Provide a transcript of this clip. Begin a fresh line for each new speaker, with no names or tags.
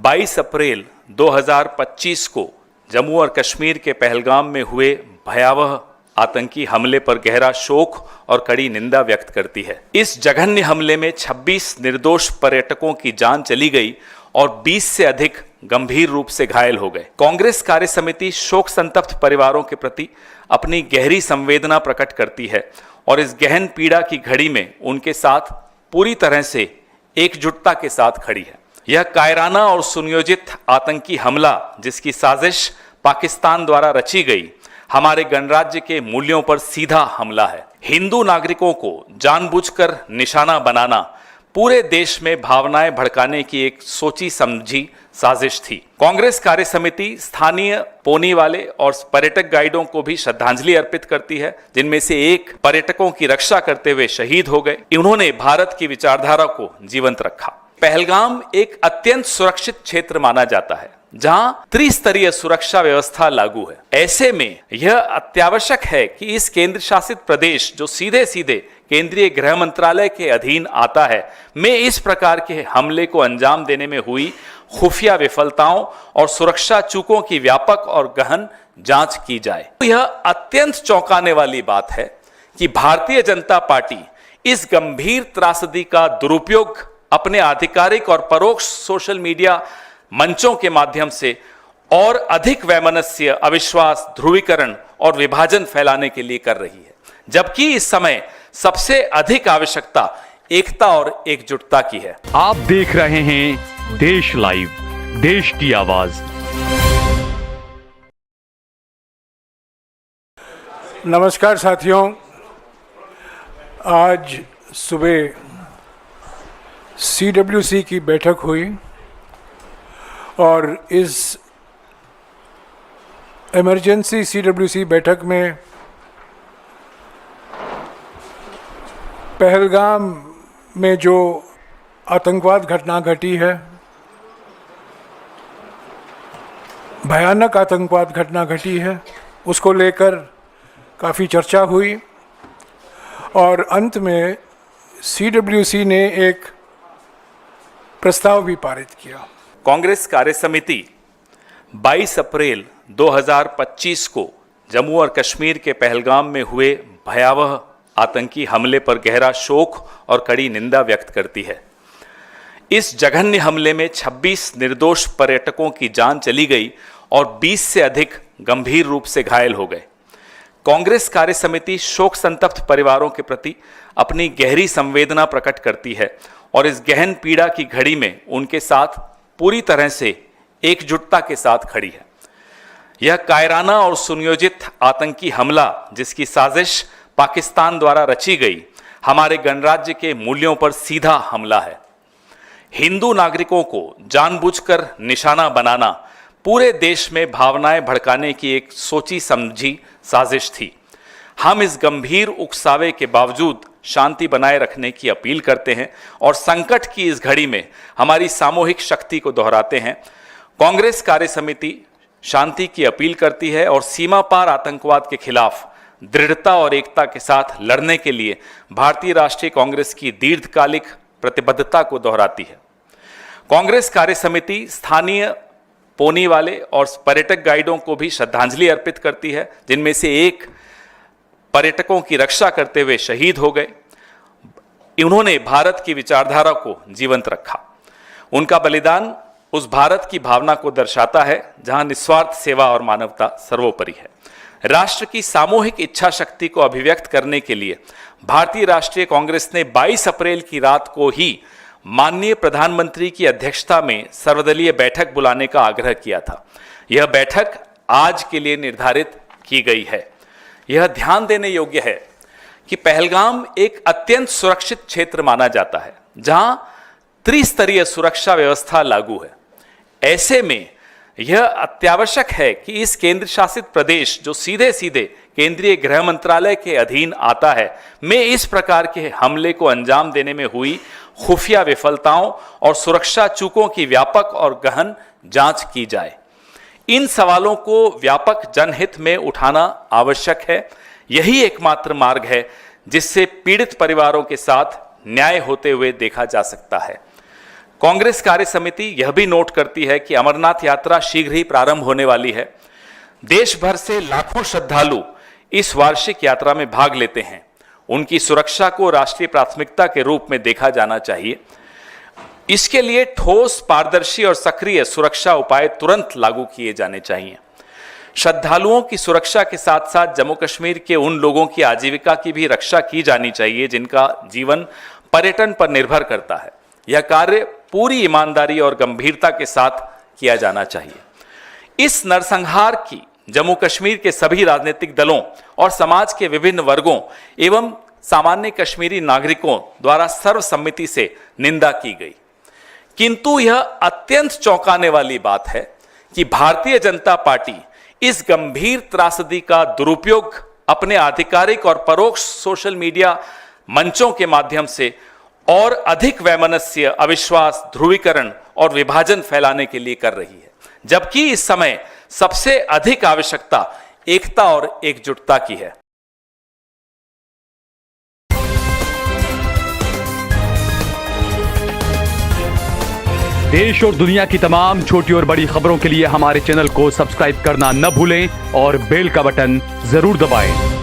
22 अप्रैल 2025 को जम्मू और कश्मीर के पहलगाम में हुए भयावह आतंकी हमले पर गहरा शोक और कड़ी निंदा व्यक्त करती है। इस जघन्य हमले में 26 निर्दोष पर्यटकों की जान चली गई और 20 से अधिक गंभीर रूप से घायल हो गए। कांग्रेस कार्य समिति शोक संतप्त परिवारों के प्रति अपनी गहरी संवेदना प्रकट करती है और इस गहन पीड़ा की घड़ी में उनके साथ पूरी तरह से एकजुटता के साथ खड़ी है। यह कायराना और सुनियोजित आतंकी हमला, जिसकी साजिश पाकिस्तान द्वारा रची गई, हमारे गणराज्य के मूल्यों पर सीधा हमला है। हिंदू नागरिकों को जानबूझकर निशाना बनाना पूरे देश में भावनाएं भड़काने की एक सोची समझी साजिश थी। कांग्रेस कार्य समिति स्थानीय पोनी वाले और पर्यटक गाइडों को भी श्रद्धांजलि अर्पित करती है, जिनमें से एक पर्यटकों की रक्षा करते हुए शहीद हो गए। उन्होंने भारत की विचारधारा को जीवंत रखा। पहलगाम एक अत्यंत सुरक्षित क्षेत्र माना जाता है, जहां त्रिस्तरीय सुरक्षा व्यवस्था लागू है। ऐसे में यह अत्यावश्यक है कि इस केंद्र शासित प्रदेश, जो सीधे सीधे केंद्रीय गृह मंत्रालय के अधीन आता है, में इस प्रकार के हमले को अंजाम देने में हुई खुफिया विफलताओं और सुरक्षा चूकों की व्यापक और गहन जांच की जाए। यह अत्यंत चौंकाने वाली बात है कि भारतीय जनता पार्टी इस गंभीर त्रासदी का दुरुपयोग अपने आधिकारिक और परोक्ष सोशल मीडिया मंचों के माध्यम से और अधिक वैमनस्य, अविश्वास, ध्रुवीकरण और विभाजन फैलाने के लिए कर रही है, जबकि इस समय सबसे अधिक आवश्यकता एकता और एकजुटता की है।
आप देख रहे हैं देश लाइव, देश की आवाज।
नमस्कार साथियों, आज सुबह CWC की बैठक हुई और इस इमरजेंसी CWC बैठक में पहलगाम में जो आतंकवाद घटना घटी है, भयानक आतंकवाद घटना घटी है, उसको लेकर काफ़ी चर्चा हुई और अंत में CWC ने एक प्रस्ताव भी पारित किया।
कांग्रेस कार्य समिति 22 अप्रैल 2025 को जम्मू और कश्मीर के पहलगाम में हुए भयावह आतंकी हमले पर गहरा शोक और कड़ी निंदा व्यक्त करती है। इस जघन्य हमले में 26 निर्दोष पर्यटकों की जान चली गई और 20 से अधिक गंभीर रूप से घायल हो गए। कांग्रेस कार्य समिति शोक संतप्त परिवारों के प्रति अपनी गहरी संवेदना प्रकट करती है और इस गहन पीड़ा की घड़ी में उनके साथ पूरी तरह से एकजुटता के साथ खड़ी है। यह कायराना और सुनियोजित आतंकी हमला, जिसकी साजिश पाकिस्तान द्वारा रची गई, हमारे गणराज्य के मूल्यों पर सीधा हमला है। हिंदू नागरिकों को जानबूझकर निशाना बनाना पूरे देश में भावनाएं भड़काने की एक सोची समझी साजिश थी। हम इस गंभीर उकसावे के बावजूद शांति बनाए रखने की अपील करते हैं और संकट की इस घड़ी में हमारी सामूहिक शक्ति को दोहराते हैं। कांग्रेस कार्य समिति शांति की अपील करती है और सीमा पार आतंकवाद के खिलाफ दृढ़ता और एकता के साथ लड़ने के लिए भारतीय राष्ट्रीय कांग्रेस की दीर्घकालिक प्रतिबद्धता को दोहराती है। कांग्रेस कार्य समिति स्थानीय पोनी वाले और पर्यटक गाइडों को भी श्रद्धांजलि अर्पित करती है, जिनमें से एक पर्यटकों की रक्षा करते हुए शहीद हो गए। उन्होंने भारत की विचारधारा को जीवंत रखा। उनका बलिदान उस भारत की भावना को दर्शाता है जहां निस्वार्थ सेवा और मानवता सर्वोपरि है। राष्ट्र की सामूहिक इच्छा शक्ति को अभिव्यक्त करने के लिए भारतीय राष्ट्रीय कांग्रेस ने 22 अप्रैल की रात को ही माननीय प्रधानमंत्री की अध्यक्षता में सर्वदलीय बैठक बुलाने का आग्रह किया था। यह बैठक आज के लिए निर्धारित की गई है। यह ध्यान देने योग्य है कि पहलगाम एक अत्यंत सुरक्षित क्षेत्र माना जाता है, जहां त्रिस्तरीय सुरक्षा व्यवस्था लागू है। ऐसे में यह अत्यावश्यक है कि इस केंद्र शासित प्रदेश, जो सीधे सीधे केंद्रीय गृह मंत्रालय के अधीन आता है, में इस प्रकार के हमले को अंजाम देने में हुई खुफिया विफलताओं और सुरक्षा चूकों की व्यापक और गहन जांच की जाए। इन सवालों को व्यापक जनहित में उठाना आवश्यक है। यही एकमात्र मार्ग है जिससे पीड़ित परिवारों के साथ न्याय होते हुए देखा जा सकता है। कांग्रेस कार्य समिति यह भी नोट करती है कि अमरनाथ यात्रा शीघ्र ही प्रारंभ होने वाली है। देश भर से लाखों श्रद्धालु इस वार्षिक यात्रा में भाग लेते हैं। उनकी सुरक्षा को राष्ट्रीय प्राथमिकता के रूप में देखा जाना चाहिए। इसके लिए ठोस, पारदर्शी और सक्रिय सुरक्षा उपाय तुरंत लागू किए जाने चाहिए। श्रद्धालुओं की सुरक्षा के साथ साथ जम्मू कश्मीर के उन लोगों की आजीविका की भी रक्षा की जानी चाहिए जिनका जीवन पर्यटन पर निर्भर करता है। यह कार्य पूरी ईमानदारी और गंभीरता के साथ किया जाना चाहिए। इस नरसंहार की जम्मू कश्मीर के सभी राजनीतिक दलों और समाज के विभिन्न वर्गों एवं सामान्य कश्मीरी नागरिकों द्वारा सर्वसम्मति से निंदा की गई। किंतु यह अत्यंत चौंकाने वाली बात है कि भारतीय जनता पार्टी इस गंभीर त्रासदी का दुरुपयोग अपने आधिकारिक और परोक्ष सोशल मीडिया मंचों के माध्यम से और अधिक वैमनस्य, अविश्वास, ध्रुवीकरण और विभाजन फैलाने के लिए कर रही है, जबकि इस समय सबसे अधिक आवश्यकता एकता और एकजुटता की है।
देश और दुनिया की तमाम छोटी और बड़ी खबरों के लिए हमारे चैनल को सब्सक्राइब करना न भूलें और बेल का बटन जरूर दबाएं।